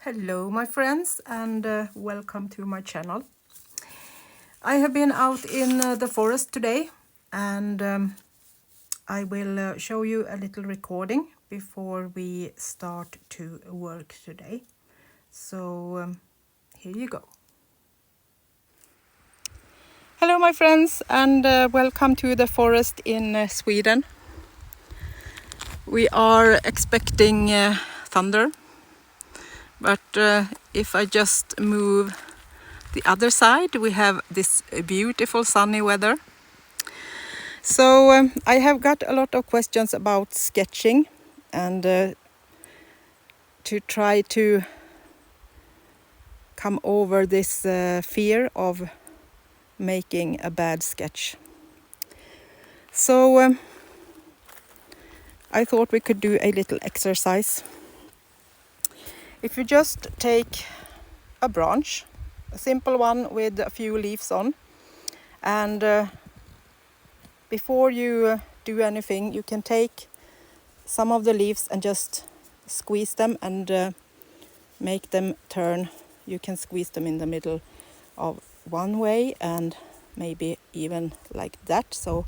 Hello my friends, and welcome to my channel. I have been out in the forest today, and I will show you a little recording before we start to work today. So here you go. Hello my friends, and welcome to the forest in Sweden. We are expecting thunder, but if I just move the other side, we have this beautiful sunny weather. So I have got a lot of questions about sketching, and to try to come over this fear of making a bad sketch. So I thought we could do a little exercise. If you just take a branch, a simple one with a few leaves on, and before you do anything, you can take some of the leaves and just squeeze them and make them turn. You can squeeze them in the middle of one way and maybe even like that, so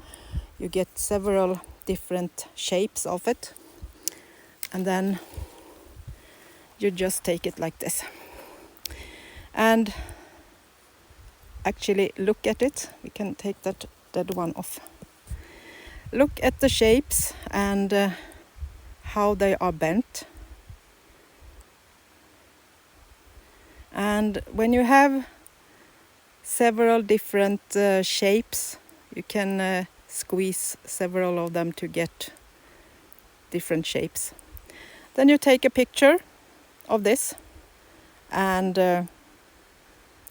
you get several different shapes of it, and then you just take it like this and actually look at it. We can take that dead one off. Look at the shapes and how they are bent. And when you have several different shapes, you can squeeze several of them to get different shapes. Then you take a picture of this and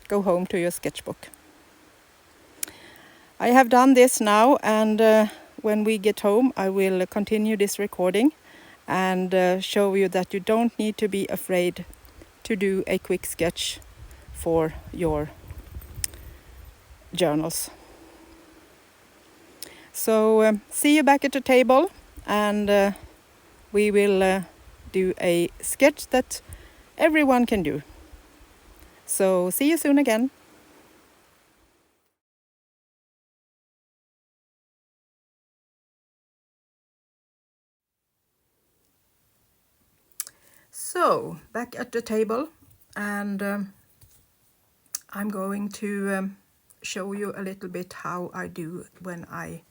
go home to your sketchbook. I have done this now, and when we get home I will continue this recording and show you that you don't need to be afraid to do a quick sketch for your journals. So see you back at the table, and we will do a sketch that everyone can do. So see you soon again. So back at the table, and I'm going to show you a little bit how I do when I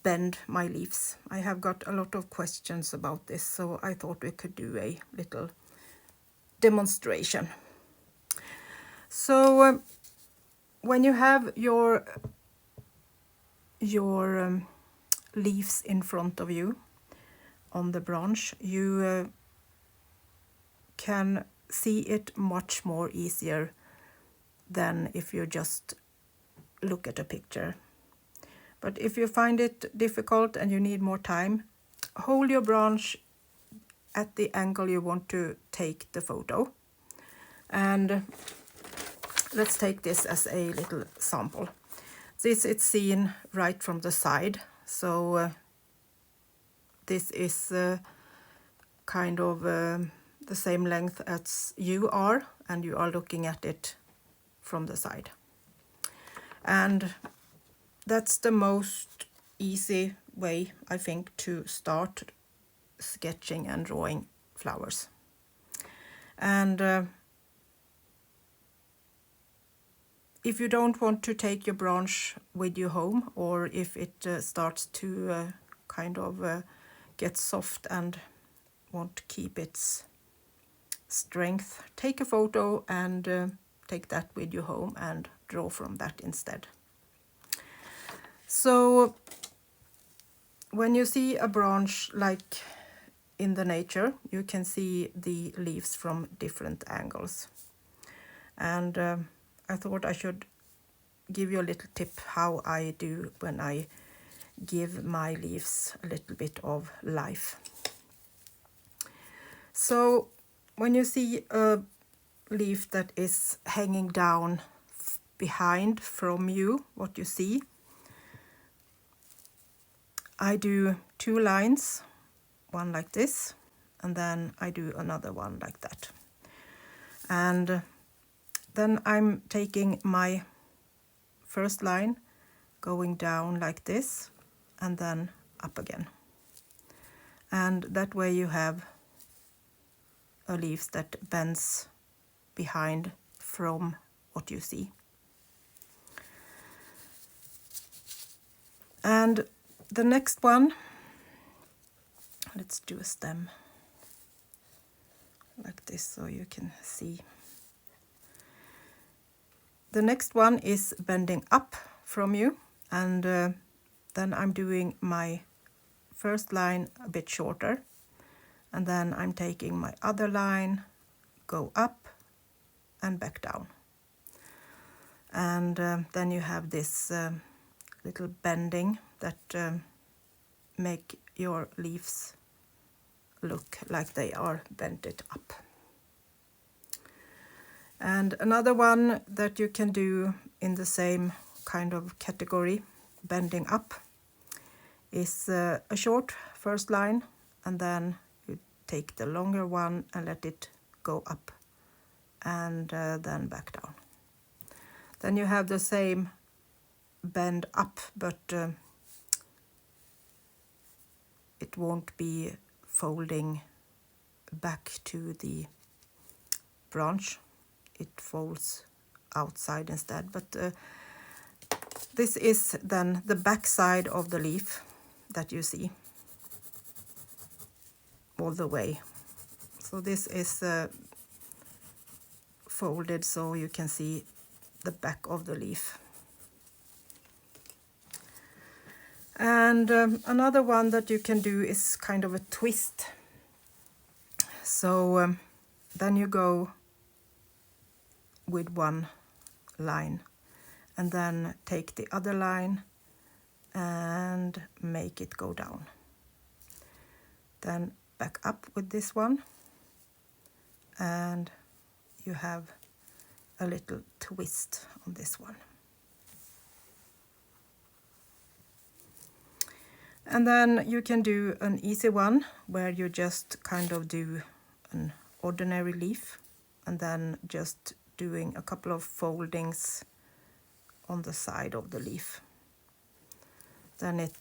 bend my leaves. I have got a lot of questions about this, so I thought we could do a little demonstration. So when you have your leaves in front of you on the branch, you can see it much more easier than if you just look at a picture. But if you find it difficult and you need more time, hold your branch at the angle you want to take the photo. And let's take this as a little sample. This is seen right from the side, so this is kind of the same length as you are, and you are looking at it from the side. And that's the most easy way, I think, to start sketching and drawing flowers. And if you don't want to take your branch with you home, or if it starts to kind of get soft and want to keep its strength, take a photo and take that with you home and draw from that instead. So when you see a branch like in the nature, you can see the leaves from different angles. And I thought I should give you a little tip how I do when I give my leaves a little bit of life. So when you see a leaf that is hanging down behind from you, what you see, I do 2 lines, one like this and then I do another one like that. And then I'm taking my first line, going down like this, and then up again. And that way you have a leaf that bends behind from what you see. And the next one, let's do a stem like this so you can see. The next one is bending up from you, and then I'm doing my first line a bit shorter, and then I'm taking my other line, go up and back down. And then you have this little bending that make your leaves look like they are bended up. And another one that you can do in the same kind of category, bending up, is a short first line, and then you take the longer one and let it go up and then back down. Then you have the same bend up, but it won't be folding back to the branch. It folds outside instead, but this is then the back side of the leaf that you see all the way. So this is folded so you can see the back of the leaf. And another one that you can do is kind of a twist. So then you go with one line and then take the other line and make it go down. Then back up with this one, and you have a little twist on this one. And then you can do an easy one where you just kind of do an ordinary leaf and then just doing a couple of foldings on the side of the leaf. Then it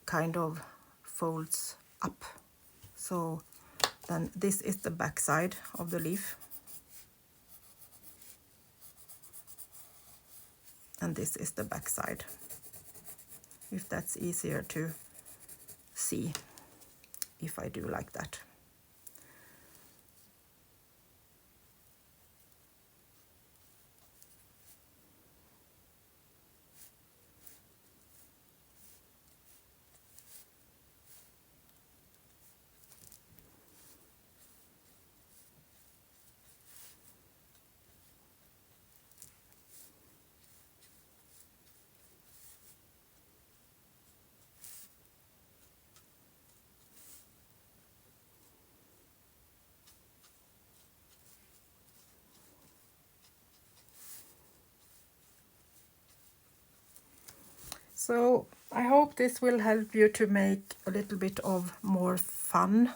kind of folds up. So then this is the back side of the leaf. And this is the back side, if that's easier to see if I do like that. So I hope this will help you to make a little bit of more fun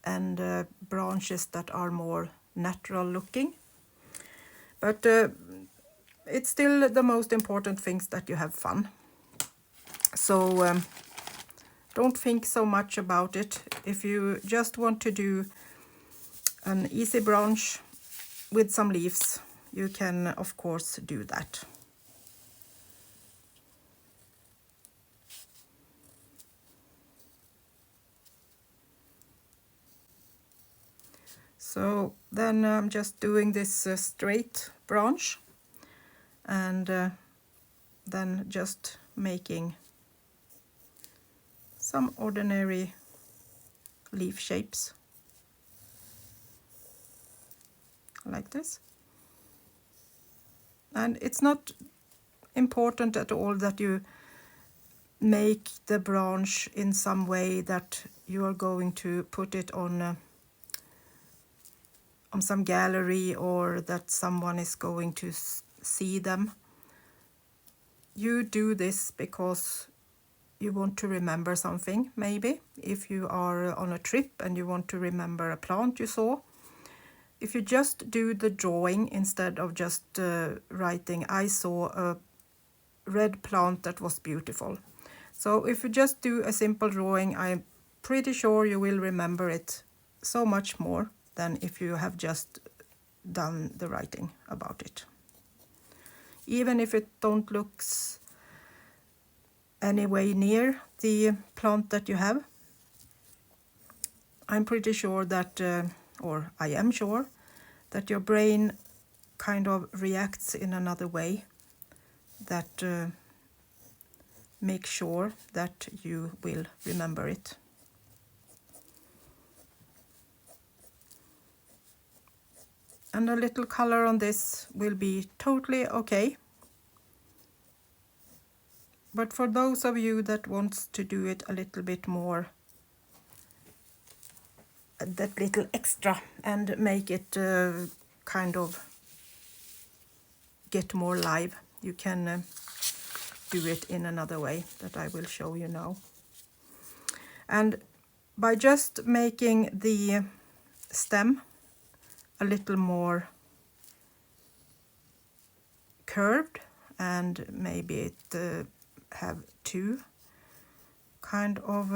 and branches that are more natural looking. But it's still the most important things that you have fun. So don't think so much about it. If you just want to do an easy branch with some leaves, you can of course do that. So then I'm just doing this straight branch, and then just making some ordinary leaf shapes like this. And it's not important at all that you make the branch in some way that you are going to put it on some gallery, or that someone is going to see them. You do this because you want to remember something, maybe if you are on a trip and you want to remember a plant you saw. If you just do the drawing instead of just writing, I saw a red plant that was beautiful. So if you just do a simple drawing, I'm pretty sure you will remember it so much more than if you have just done the writing about it. Even if it don't looks any way near the plant that you have, I'm pretty sure that, or I am sure, that your brain kind of reacts in another way that makes sure that you will remember it. And a little color on this will be totally okay. But for those of you that wants to do it a little bit more, that little extra, and make it kind of get more live, you can do it in another way that I will show you now. And by just making the stem a little more curved, and maybe it have two kind of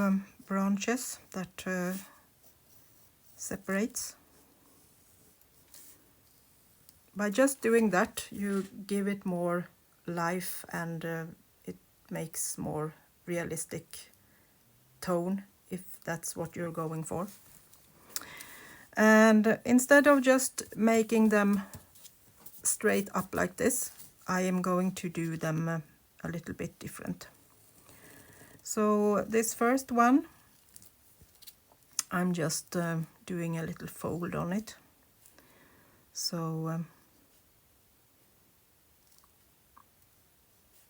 branches that separates. By just doing that, you give it more life, and it makes more realistic tone, if that's what you're going for. And instead of just making them straight up like this, I am going to do them a little bit different. So this first one, I'm just doing a little fold on it. So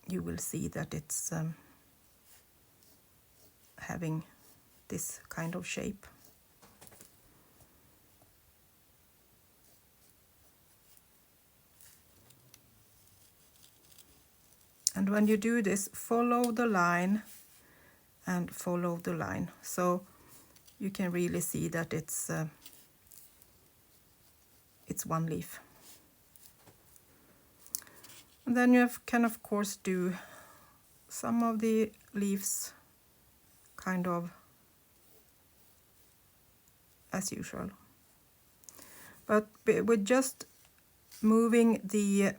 you will see that it's having this kind of shape. And when you do this, follow the line and follow the line. So you can really see that it's one leaf. And then you can of course do some of the leaves kind of as usual. But with just moving the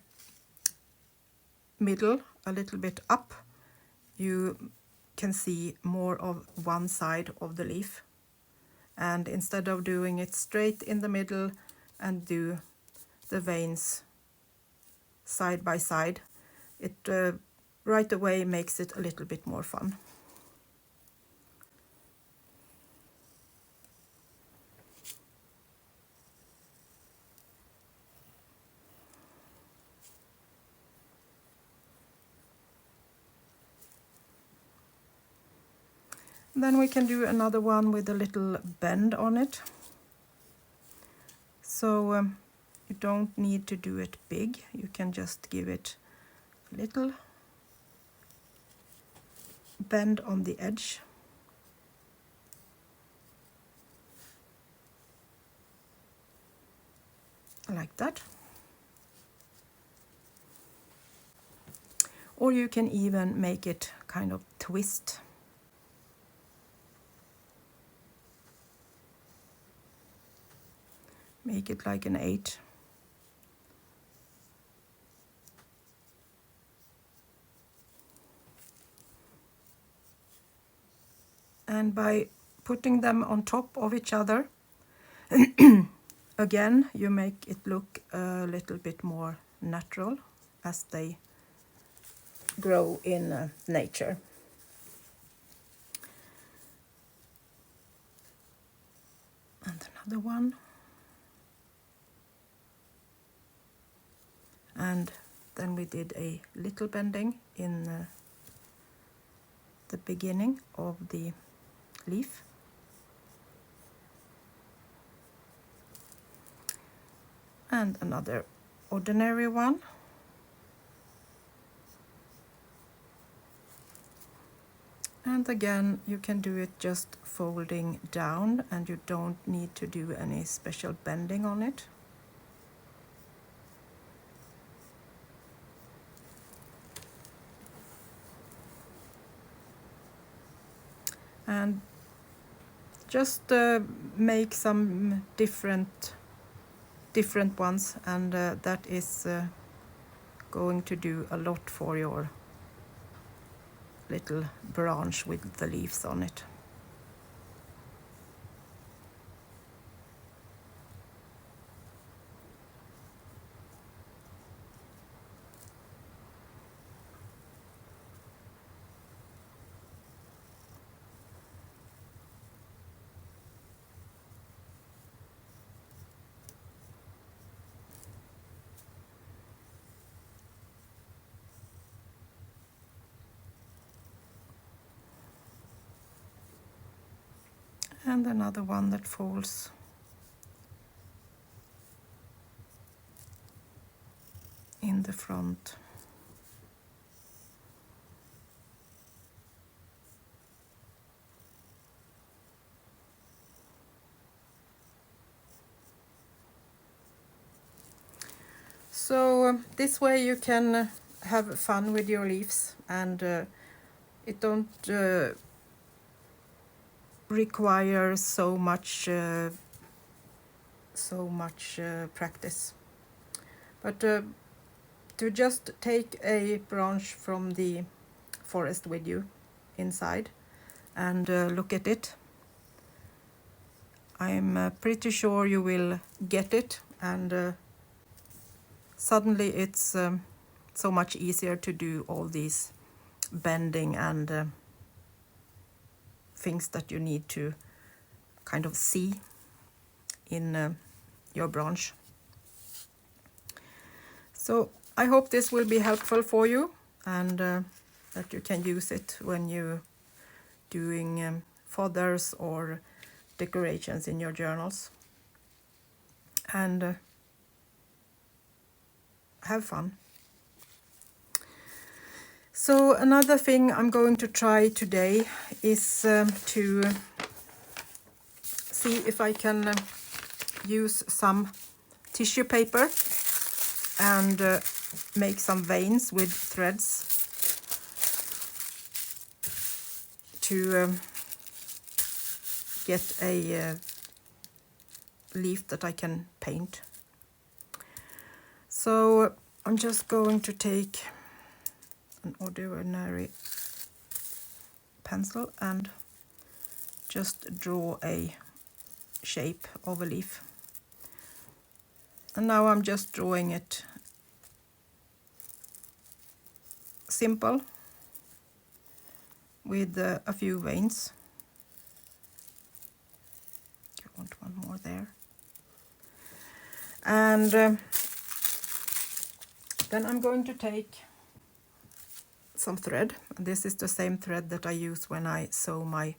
middle a little bit up, you can see more of one side of the leaf. And instead of doing it straight in the middle and do the veins side by side, it right away makes it a little bit more fun. Then we can do another one with a little bend on it. So you don't need to do it big, you can just give it a little bend on the edge. Like that. Or you can even make it kind of twist. Make it like an 8. And by putting them on top of each other, again, you make it look a little bit more natural as they grow in nature. And another one. And then we did a little bending in the beginning of the leaf. And another ordinary one. And again, you can do it just folding down, and you don't need to do any special bending on it. And just make some different ones, and that is going to do a lot for your little branch with the leaves on it. And another one that falls in the front. So this way you can have fun with your leaves, and it don't require so much practice. But to just take a branch from the forest with you inside and look at it, I'm pretty sure you will get it, and suddenly it's so much easier to do all these bending and things that you need to kind of see in your branch. So I hope this will be helpful for you, and that you can use it when you're doing fodders or decorations in your journals. And have fun. So another thing I'm going to try today is to see if I can use some tissue paper and make some veins with threads to get a leaf that I can paint. So I'm just going to take an ordinary pencil and just draw a shape of a leaf. And now I'm just drawing it simple with a few veins. I want one more there. And then I'm going to take some thread. This is the same thread that I use when I sew my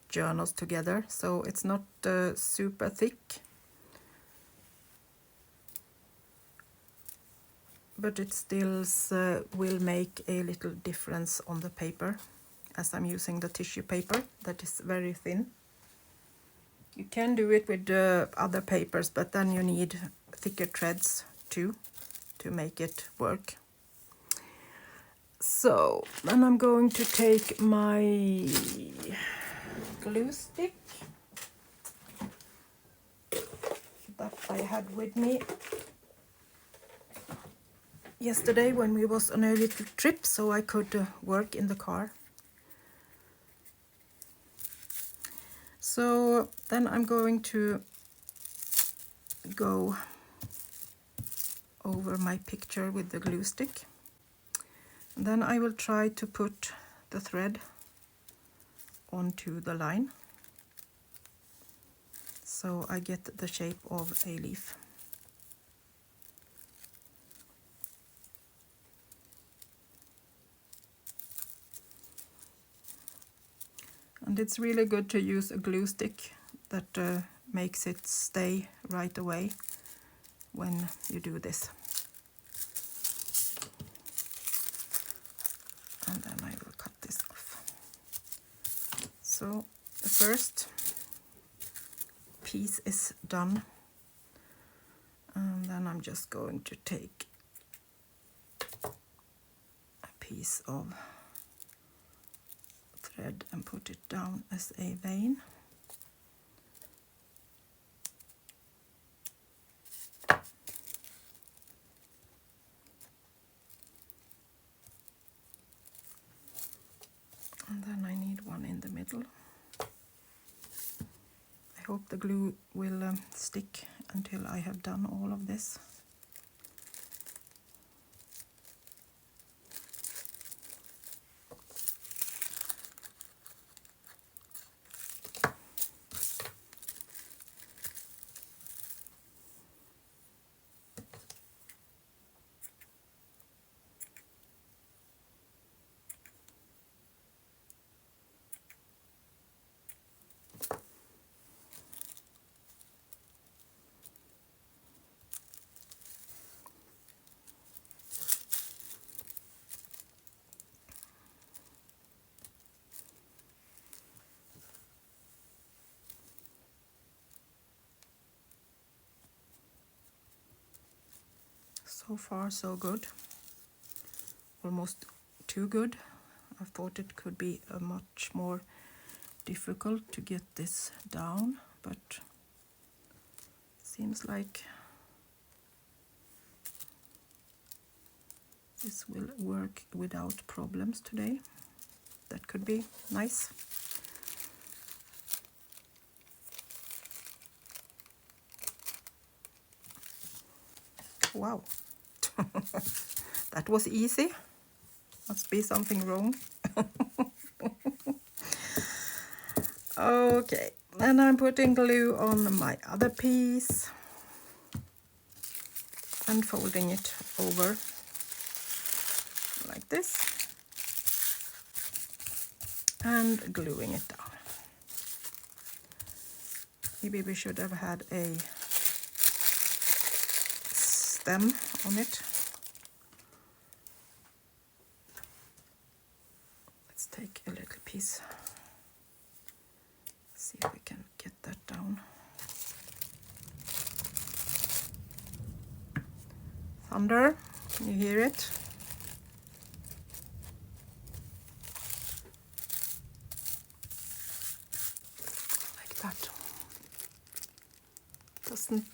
journals together, so it's not super thick, but it still will make a little difference on the paper, as I'm using the tissue paper that is very thin. You can do it with other papers, but then you need thicker threads too to make it work. So then I'm going to take my glue stick that I had with me yesterday when we was on a little trip, so I could work in the car. So then I'm going to go over my picture with the glue stick. And then I will try to put the thread onto the line, so I get the shape of a leaf. And it's really good to use a glue stick that makes it stay right away when you do this. And then I will cut this off. So the first piece is done, and then I'm just going to take a piece of thread and put it down as a vein. And then I need one in the middle. I hope the glue will stick until I have done all of this. So far so good, almost too good. I thought it could be a much more difficult to get this down, but seems like this will work without problems today. That could be nice. Wow. That was easy. Must be something wrong. Okay, and I'm putting glue on my other piece and folding it over like this and gluing it down. Maybe we should have had a stem on it. Let's take a little piece. See if we can get that down. Thunder, can you hear it? Like that. Doesn't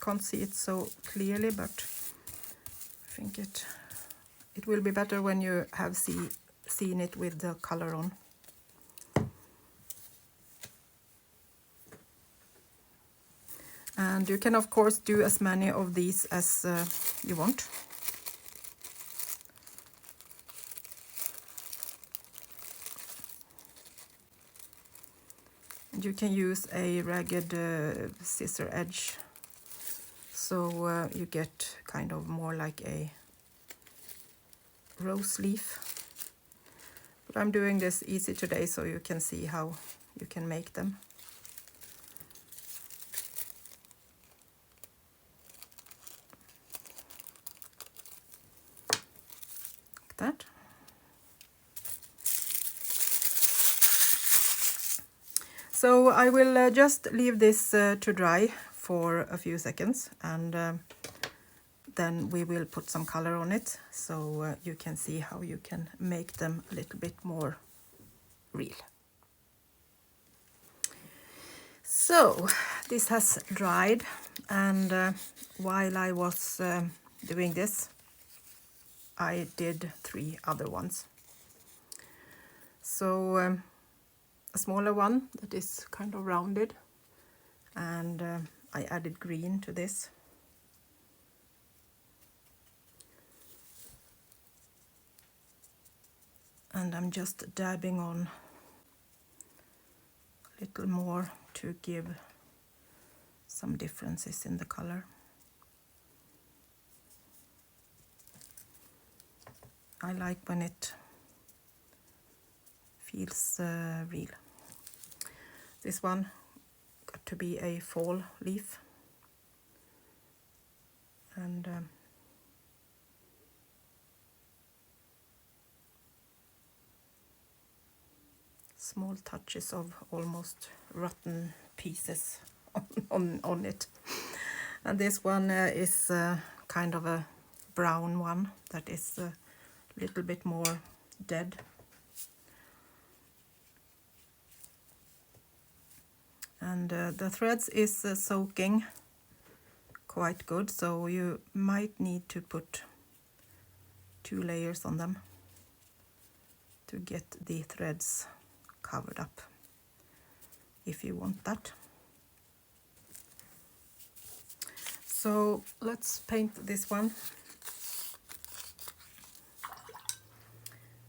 can't see it so clearly, but I think it will be better when you have seen it with the color on. And you can of course do as many of these as you want. And you can use a ragged scissor edge, so you get kind of more like a rose leaf. But I'm doing this easy today so you can see how you can make them. Like that. So I will just leave this to dry for a few seconds, and then we will put some color on it, so you can see how you can make them a little bit more real. So this has dried, and while I was doing this, I did 3 other ones. So a smaller one that is kind of rounded, and I added green to this. And I'm just dabbing on a little more to give some differences in the color. I like when it feels real. This one got to be a fall leaf, and small touches of almost rotten pieces on it. And this one is kind of a brown one that is a little bit more dead. And the threads is soaking quite good, so you might need to put 2 layers on them to get the threads covered up if you want that. So let's paint this one.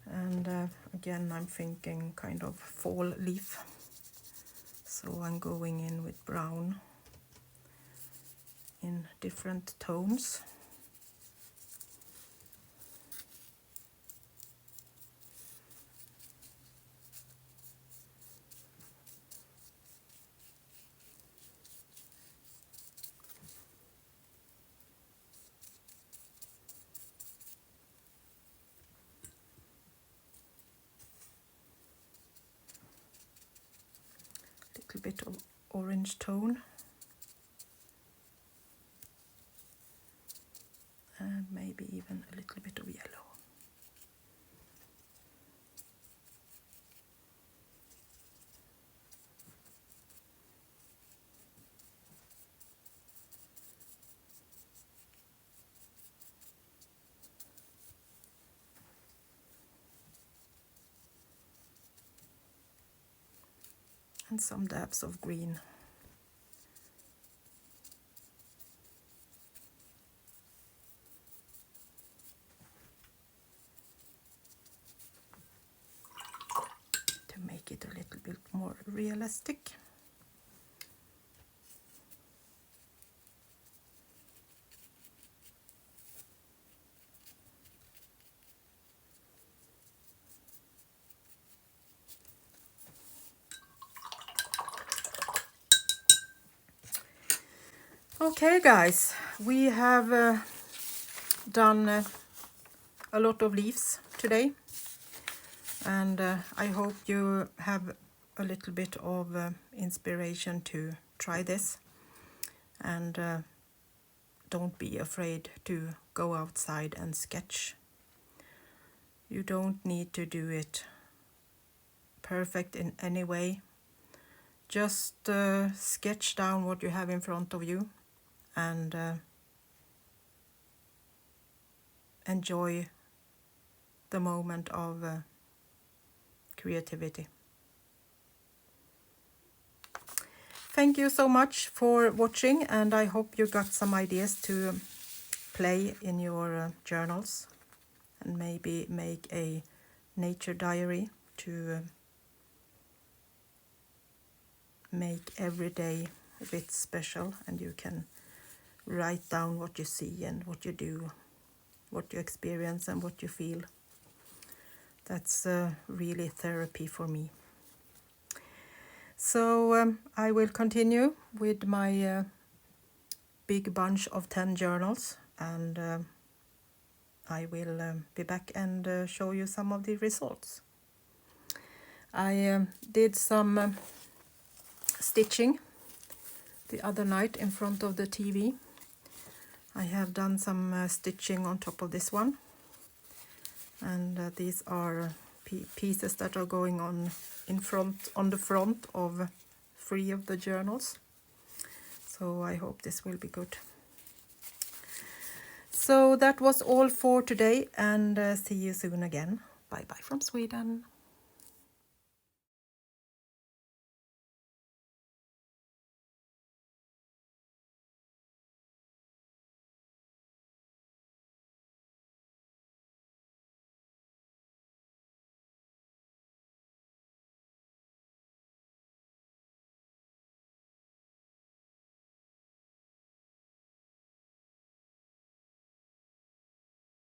And again, I'm thinking kind of fall leaf. So I'm going in with brown in different tones. Little bit of orange tone. And maybe even a little bit of yellow. And some dabs of green. To make it a little bit more realistic. Okay guys, we have done a lot of leaves today, and I hope you have a little bit of inspiration to try this, and don't be afraid to go outside and sketch. You don't need to do it perfect in any way. Just sketch down what you have in front of you and enjoy the moment of creativity. Thank you so much for watching, and I hope you got some ideas to play in your journals, and maybe make a nature diary to make every day a bit special, and you can write down what you see and what you do, what you experience and what you feel. That's really therapy for me. So I will continue with my big bunch of 10 journals, and I will be back and show you some of the results. I did some stitching the other night in front of the TV. I have done some stitching on top of this one, and these are pieces that are going on the front of 3 of the journals. So I hope this will be good. So that was all for today, and see you soon again. Bye bye from Sweden.